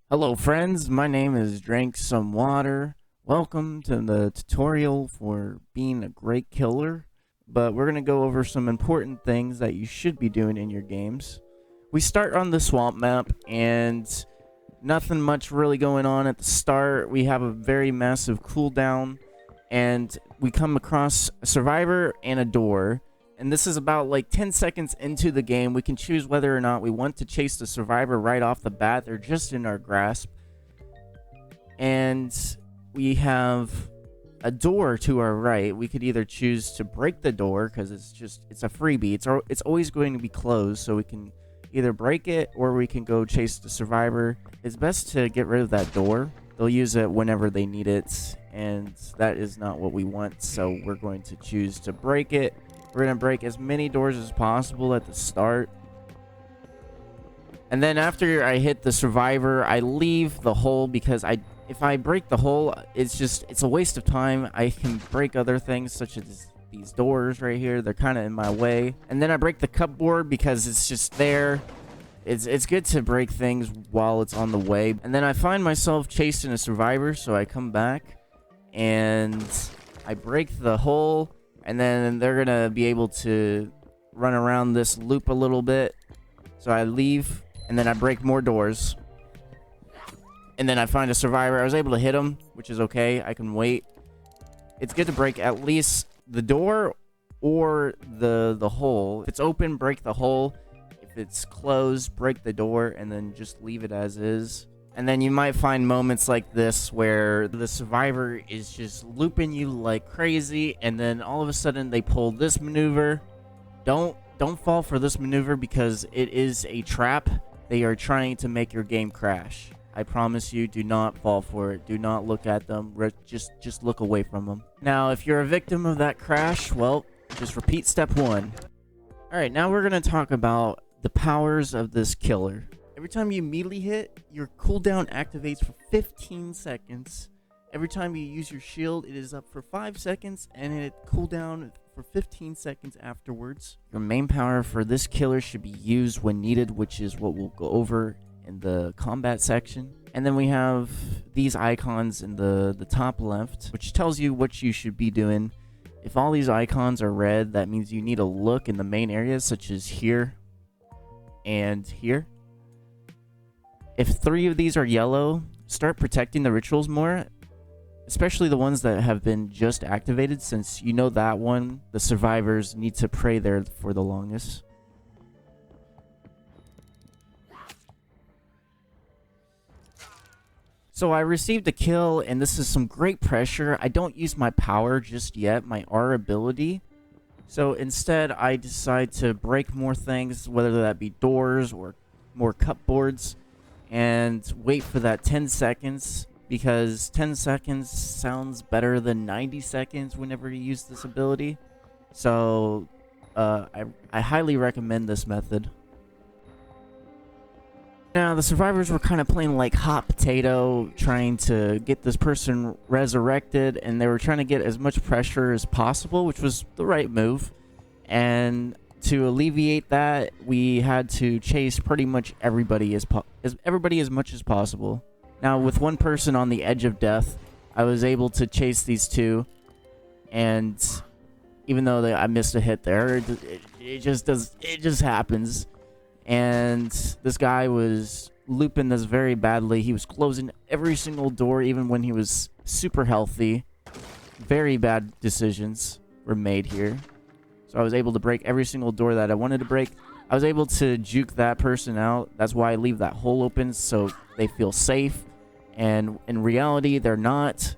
Hello friends, my name is Drink Some Water. Welcome to the tutorial for being a great killer. But we're going to go over some important things that you should be doing in your games. We start on the swamp map and nothing much really going on at the start. We have a very massive cooldown and we come across a survivor and a door. And this is about like 10 seconds into the game. We can choose whether or not we want to chase the survivor right off the bat. They're just in our grasp. And we have a door to our right. We could either choose to break the door because it's a freebie. It's always going to be closed, so we can either break it or we can go chase the survivor. It's best to get rid of that door. They'll use it whenever they need it, and that is not what we want, so we're going to choose to break it. We're going to break as many doors as possible at the start. And then after I hit the survivor, I leave the hole because if I break the hole, it's a waste of time. I can break other things such as these doors right here. They're kind of in my way. And then I break the cupboard because it's just there. It's good to break things while it's on the way. And then I find myself chasing a survivor, so I come back and I break the hole. And then they're going to be able to run around this loop a little bit. So I leave, and then I break more doors. And then I find a survivor. I was able to hit him, which is okay. I can wait. It's good to break at least the door or the hole. If it's open, break the hole. If it's closed, break the door, and then just leave it as is. And then you might find moments like this where the survivor is just looping you like crazy, and then all of a sudden they pull this maneuver. Don't fall for this maneuver because it is a trap. They are trying to make your game crash. I promise you, do not fall for it. Do not look at them. Just look away from them. Now, if you're a victim of that crash, well, just repeat step 1. All right, now we're going to talk about the powers of this killer. Every time you melee hit, your cooldown activates for 15 seconds. Every time you use your shield, it is up for 5 seconds, and it cooldown for 15 seconds afterwards. Your main power for this killer should be used when needed, which is what we'll go over in the combat section. And then we have these icons in the top left, which tells you what you should be doing. If all these icons are red, that means you need to look in the main areas, such as here and here. If 3 of these are yellow, start protecting the rituals more, especially the ones that have been just activated, since you know that one, the survivors need to pray there for the longest. So I received a kill, and this is some great pressure. I don't use my power just yet, my R ability. So instead, I decide to break more things, whether that be doors or more cupboards, and wait for that 10 seconds, because 10 seconds sounds better than 90 seconds whenever you use this ability. So I highly recommend this method. Now, the survivors were kind of playing like hot potato, trying to get this person resurrected, and they were trying to get as much pressure as possible, which was the right move. And to alleviate that, we had to chase pretty much everybody as much as possible. Now, with one person on the edge of death, I was able to chase these two, and even though I missed a hit there, it just happens. And this guy was looping this very badly. He was closing every single door, even when he was super healthy. Very bad decisions were made here. So I was able to break every single door that I wanted to break. I was able to juke that person out. That's why I leave that hole open, so they feel safe. And in reality, they're not.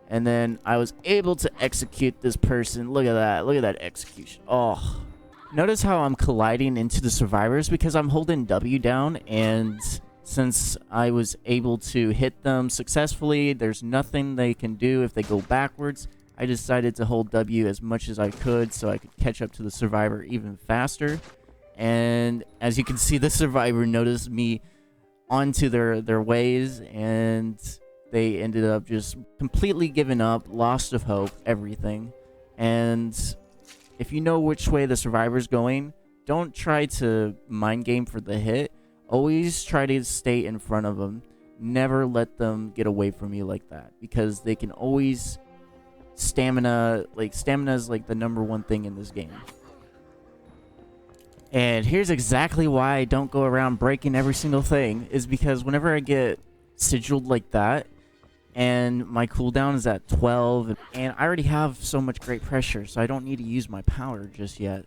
And then I was able to execute this person. Look at that. Look at that execution. Oh. Notice how I'm colliding into the survivors because I'm holding W down, and since I was able to hit them successfully, there's nothing they can do if they go backwards. I decided to hold W as much as I could so I could catch up to the survivor even faster. And as you can see, the survivor noticed me onto their ways, and they ended up just completely giving up, lost of hope, everything. And if you know which way the survivor's going, don't try to mind game for the hit. Always try to stay in front of them. never let them get away from you like that, because they can always stamina is like the #1 thing in this game. And here's exactly why I don't go around breaking every single thing, is because whenever I get sigiled like that and my cooldown is at 12 and I already have so much great pressure, so I don't need to use my power just yet.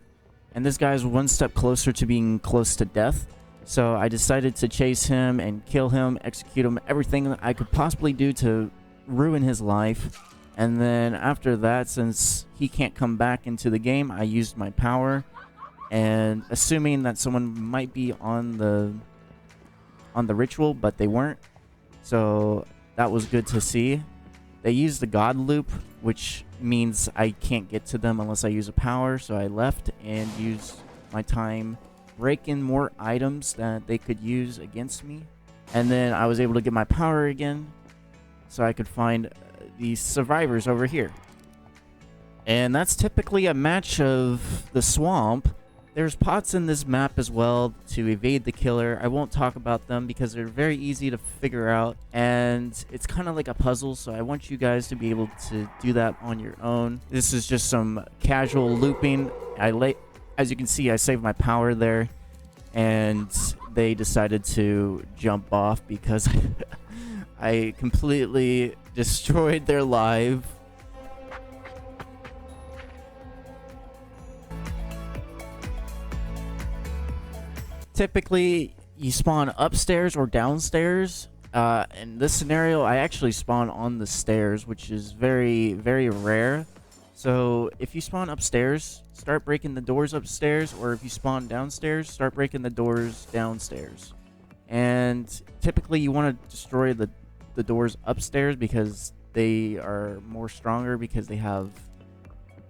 And this guy's one step closer to being close to death, so I decided to chase him and kill him, execute him, everything that I could possibly do to ruin his life. And then after that, since he can't come back into the game, I used my power, and assuming that someone might be on the ritual, but they weren't, so that was good to see. They used the god loop, which means I can't get to them unless I use a power, so I left and used my time breaking more items that they could use against me. And then I was able to get my power again, so I could find these survivors over here. And that's typically a match of the swamp. There's pots in this map as well to evade the killer. I won't talk about them because they're very easy to figure out, and it's kind of like a puzzle, so I want you guys to be able to do that on your own. This is just some casual looping. As you can see, I saved my power there, and they decided to jump off because I completely destroyed their life. Typically, you spawn upstairs or downstairs. In this scenario, I actually spawn on the stairs, which is very, very rare. So if you spawn upstairs, start breaking the doors upstairs, or if you spawn downstairs, start breaking the doors downstairs. And typically, you want to destroy the doors upstairs because they are more stronger, because they have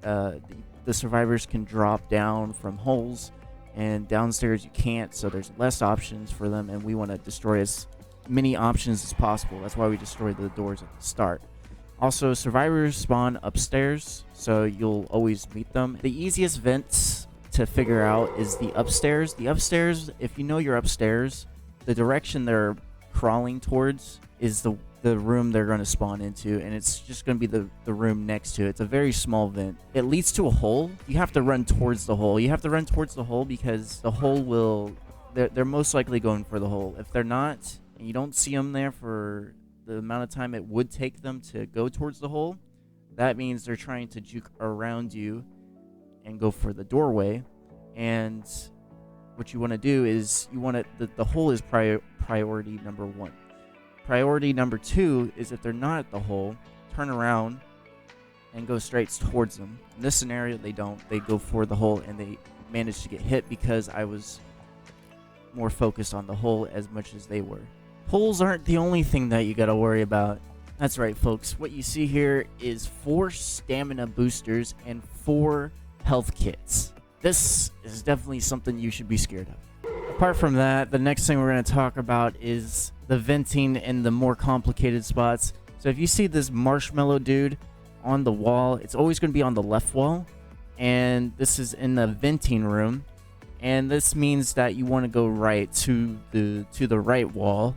the survivors can drop down from holes. And downstairs you can't, so there's less options for them, and we want to destroy as many options as possible. That's why we destroy the doors at the start. Also, survivors spawn upstairs, so you'll always meet them. The easiest vents to figure out is the upstairs. The upstairs, if you know you're upstairs, the direction they're crawling towards is the room they're going to spawn into, and it's just going to be the room next to it. It's a very small vent. It leads to a hole. You have to run towards the hole. You have to run towards the hole because the hole will... They're most likely going for the hole. If they're not, and you don't see them there for the amount of time it would take them to go towards the hole, that means they're trying to juke around you and go for the doorway. And what you want to do is you want to... The hole is priority #1. Priority #2 is if they're not at the hole, turn around and go straight towards them. In this scenario, they don't. They go for the hole, and they managed to get hit because I was more focused on the hole as much as they were. Holes aren't the only thing that you gotta worry about. That's right, folks. What you see here is 4 stamina boosters and 4 health kits. This is definitely something you should be scared of. Apart from that, the next thing we're going to talk about is the venting in the more complicated spots. So if you see this marshmallow dude on the wall, it's always going to be on the left wall. And this is in the venting room. And this means that you want to go right to the right wall.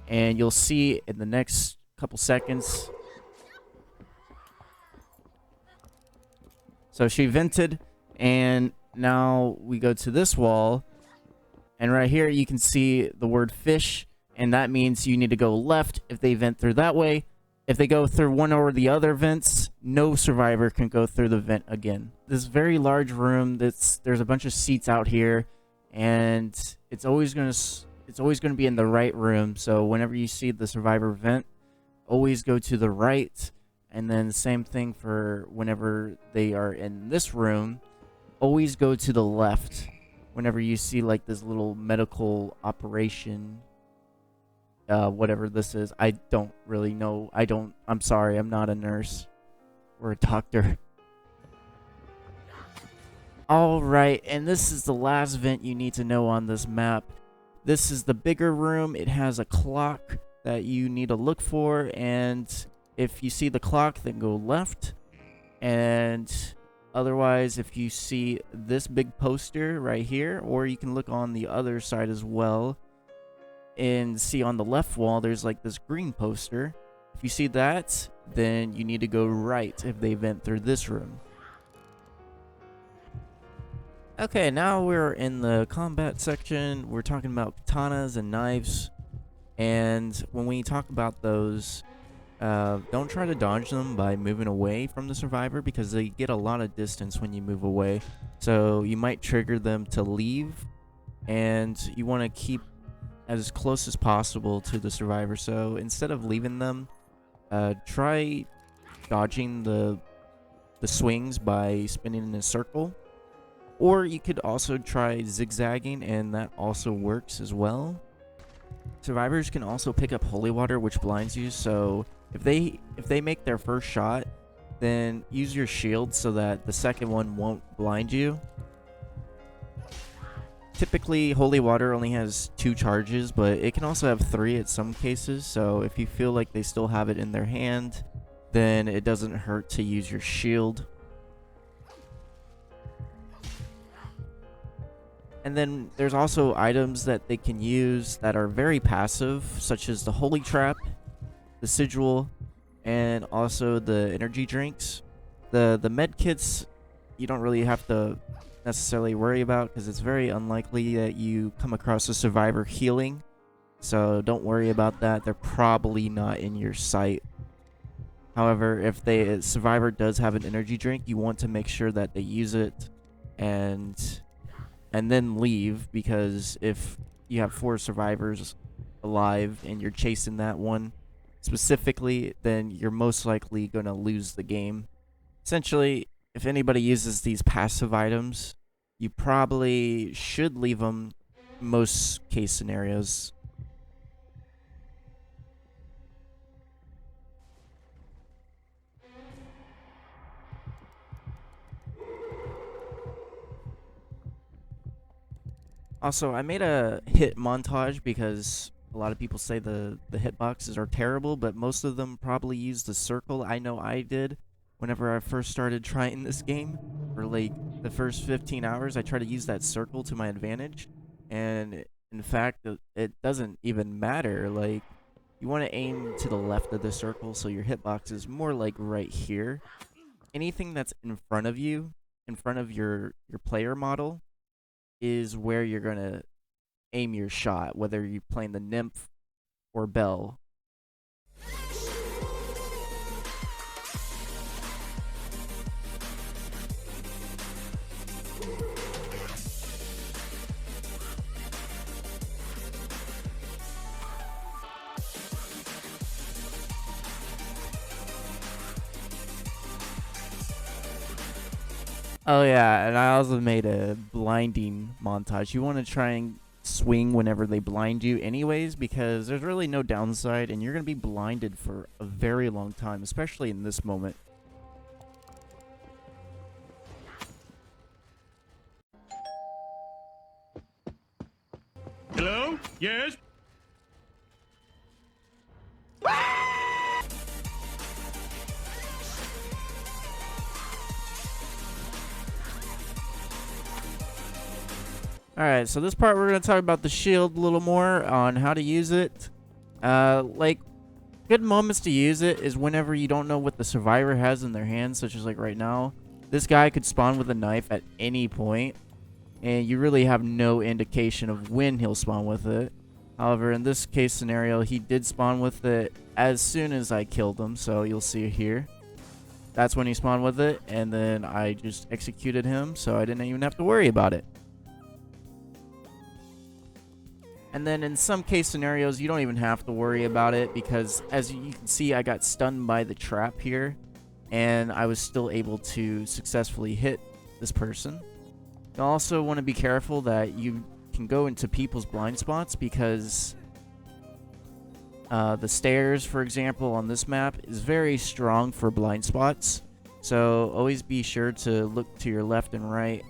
And you'll see in the next couple seconds. So she vented, and now we go to this wall. And right here, you can see the word fish, and that means you need to go left if they vent through that way. If they go through one or the other vents, no survivor can go through the vent again. This very large room, there's a bunch of seats out here, and it's always going to be in the right room. So whenever you see the survivor vent, always go to the right. And then the same thing for whenever they are in this room, always go to the left. Whenever you see like this little medical operation, whatever this is, I don't really know. I'm sorry, I'm not a nurse or a doctor. Alright, and this is the last vent you need to know on this map. This is the bigger room. It has a clock that you need to look for, and if you see the clock, then go left. And otherwise, if you see this big poster right here, or you can look on the other side as well, and see on the left wall, there's like this green poster. If you see that, then you need to go right if they vent through this room. Okay, now we're in the combat section. We're talking about katanas and knives. And when we talk about those, don't try to dodge them by moving away from the survivor, because they get a lot of distance when you move away. So you might trigger them to leave, and you want to keep as close as possible to the survivor. So instead of leaving them, try dodging the swings by spinning in a circle. Or you could also try zigzagging, and that also works as well. Survivors can also pick up holy water, which blinds you. So if they make their first shot, then use your shield so that the second one won't blind you. Typically, holy water only has 2 charges, but it can also have 3 at some cases. So if you feel like they still have it in their hand, then it doesn't hurt to use your shield. And then there's also items that they can use that are very passive, such as the holy trap, the sigil, and also the energy drinks. The med kits you don't really have to necessarily worry about, because it's very unlikely that you come across a survivor healing. So don't worry about that. They're probably not in your sight. However, if a survivor does have an energy drink, you want to make sure that they use it and then leave, because if you have 4 survivors alive and you're chasing that one specifically, then you're most likely going to lose the game. Essentially, if anybody uses these passive items, you probably should leave them in most case scenarios. Also, I made a hit montage because a lot of people say the hitboxes are terrible, but most of them probably use the circle. I know I did whenever I first started trying this game. For like the first 15 hours, I tried to use that circle to my advantage. And in fact, it doesn't even matter. Like, you want to aim to the left of the circle so your hitbox is more like right here. Anything that's in front of you, in front of your player model, is where you're going to aim your shot, whether you're playing the Nymph or Belle. Oh yeah, and I also made a blinding montage. You want to try and swing whenever they blind you anyways, because there's really no downside, and you're going to be blinded for a very long time, especially in this moment. Hello? Yes? Alright, so this part we're going to talk about the shield a little more, on how to use it. Like, good moments to use it is whenever you don't know what the survivor has in their hands, such as like right now. This guy could spawn with a knife at any point, and you really have no indication of when he'll spawn with it. However, in this case scenario, he did spawn with it as soon as I killed him, so you'll see here. That's when he spawned with it, and then I just executed him, so I didn't even have to worry about it. And then in some case scenarios, you don't even have to worry about it, because as you can see, I got stunned by the trap here, and I was still able to successfully hit this person. You also want to be careful that you can go into people's blind spots, because the stairs, for example, on this map is very strong for blind spots. So always be sure to look to your left and right.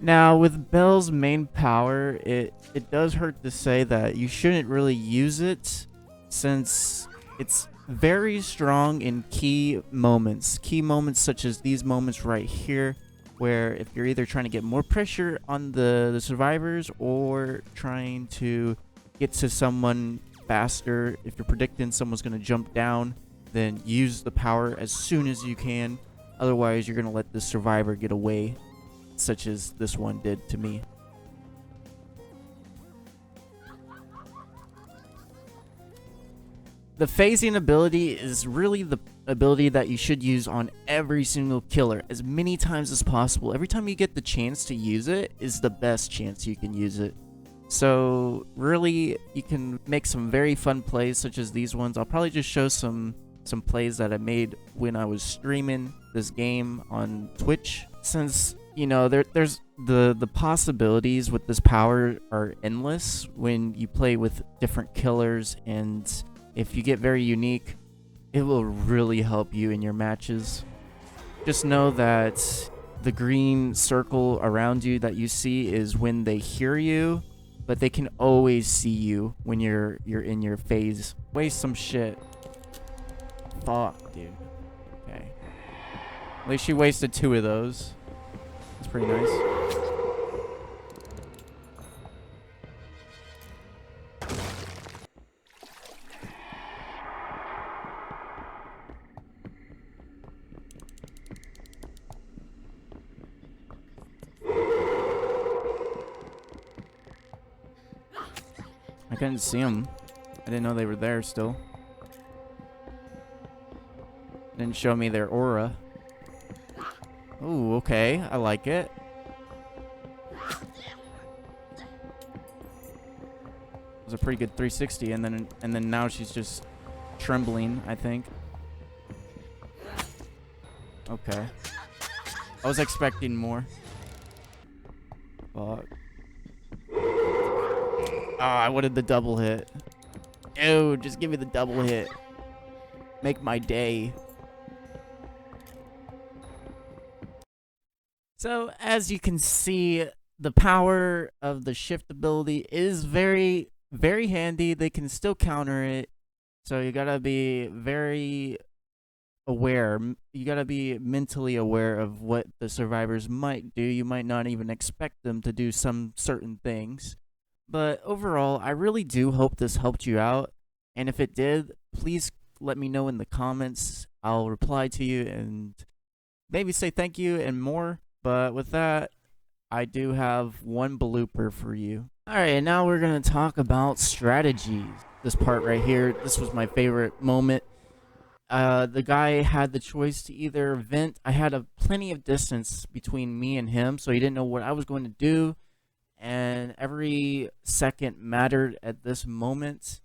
Now, with Belle's main power, it does hurt to say that you shouldn't really use it, since it's very strong in key moments. Key moments such as these moments right here. where if you're either trying to get more pressure on the survivors or trying to get to someone faster, if you're predicting someone's going to jump down, then use the power as soon as you can. Otherwise, you're going to let the survivor get away, such as this one did to me. The phasing ability is really the ability that you should use on every single killer as many times as possible. Every time you get the chance to use it is the best chance you can use it. So really, you can make some very fun plays such as these ones. I'll probably just show some plays that I made when I was streaming this game on Twitch. Since, you know, there's the possibilities with this power are endless when you play with different killers, and if you get very unique, it will really help you in your matches. Just know that the green circle around you that you see is when they hear you, but they can always see you when you're in your phase. Waste some shit. Fuck, dude. Okay. At least she wasted 2 of those. That's pretty nice. I couldn't see them. I didn't know they were there still. Didn't show me their aura. Ooh, okay. I like it. It was a pretty good 360, and then now she's just trembling, I think. Okay. I was expecting more. Fuck. Oh, I wanted the double hit. Dude, just give me the double hit. Make my day. So, as you can see, the power of the shift ability is very, very handy. They can still counter it. So you gotta be very aware. You gotta be mentally aware of what the survivors might do. You might not even expect them to do some certain things. But overall, I really do hope this helped you out. And if it did, please let me know in the comments. I'll reply to you and maybe say thank you and more. But with that, I do have one blooper for you. Alright, and now we're going to talk about strategies. This part right here, this was my favorite moment. The guy had the choice to either vent. I had plenty of distance between me and him, so he didn't know what I was going to do. And every second mattered at this moment.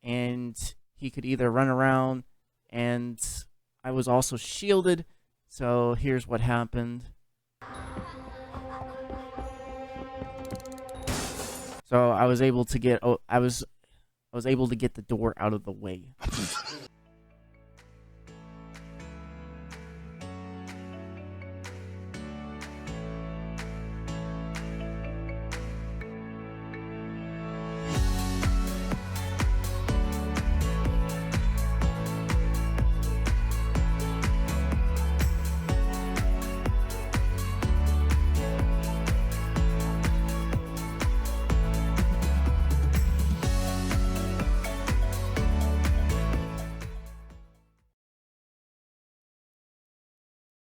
And he could either run around, and I was also shielded. So here's what happened. So I was able to get I was able to get the door out of the way.